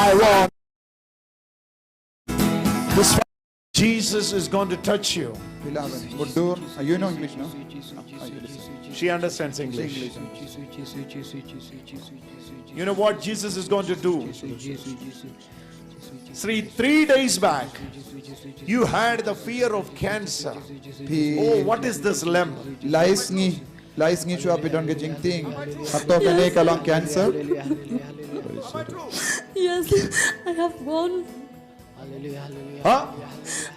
I want this. Jesus is going to touch you. You know English, no? She understands English. You know what Jesus is going to do? 3 days back, you had the fear of cancer. Oh, what is this limb? Lais ngi chua pidon ke jingting. Ato kene kalong cancer. Yes, I have gone. Huh?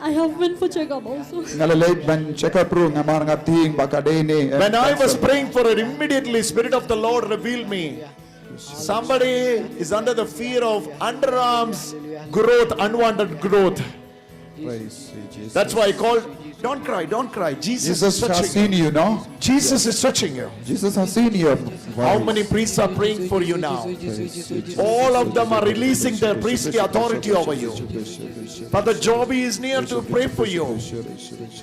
I have been for checkup also. Ngalalait ban checkup room ngamar ngating bakadene. When I was praying for it, immediately Spirit of the Lord revealed me. Somebody is under the fear of underarms growth, unwanted growth. Praise Jesus. That's why I called. Don't cry, don't cry. Jesus is has touching seen you, no? Jesus is touching you. Jesus has seen you. How many priests are praying for you now? All of them are releasing their priestly authority over you. Father Joby is near to pray for you.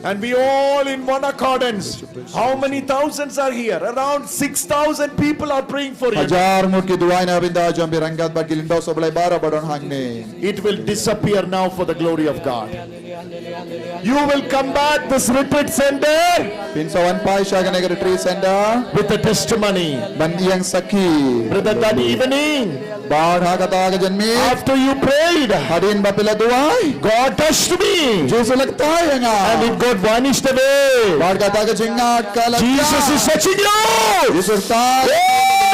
And we all in one accordance. How many thousands are here? Around 6,000 people are praying for you. It will disappear now for the glory of God. You will come back this retreat center with a testimony. Brother, that evening, after you prayed, God touched me and it got vanished away. Jesus is touching you.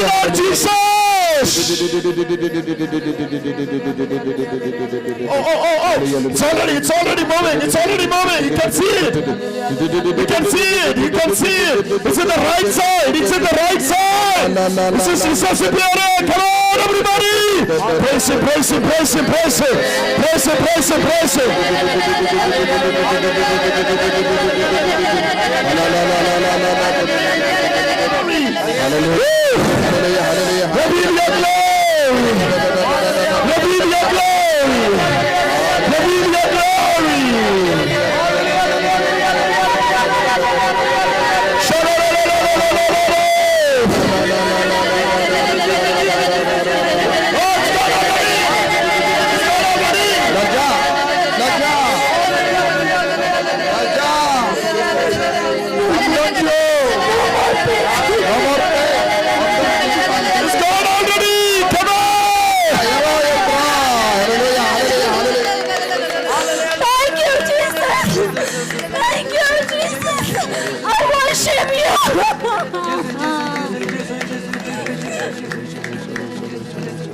Oh, Jesus. Oh, it's already moving. You can see it. You can see it. It's in the right side. This is Jesus appearing. Come on, everybody. Praise him. Hallelujah. Reveal your glory.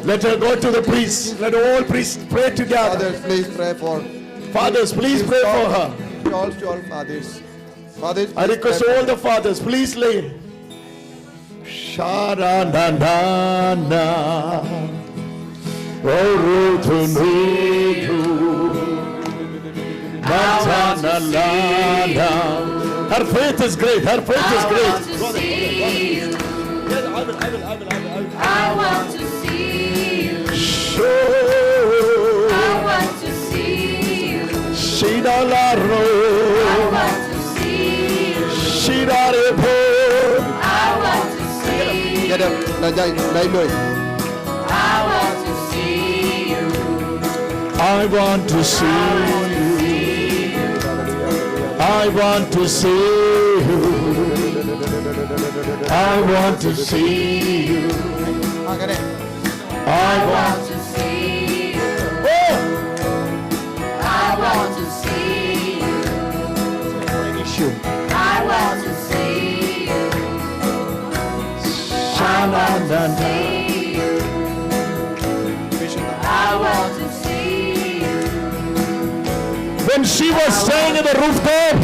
Let her go to the priests. Let all priests pray together. Fathers, please pray for. Fathers, please pray for her. All fathers. Fathers, I request all the fathers, please lay. Sharanandana. Her faith is great. I want to see you. I want to see you. I want to see you. I want to see you. I want to see you. Get up. I want to see you. I want to see you. I want to see you. I want to see you. I want to see you. Oh! I want to see you. I want to see you. I want to see you. I want to see you. When she was staying in the rooftop,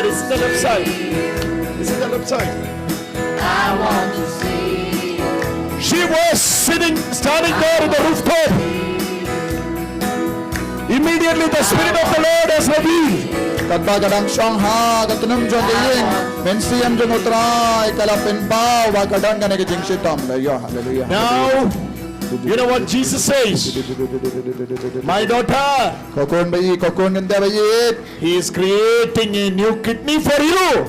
it's the left side. Is it the left side? I want to see you. She was standing there in the rooftop. Immediately the Spirit of the Lord has revealed. Kadang Shanghai, katunum John Ding, Mensiam Jamutrai, Kalapin Bao, Wakadang and a Jingshitam. Hallelujah. Now, you know what Jesus says? My daughter, He is creating a new kidney for you.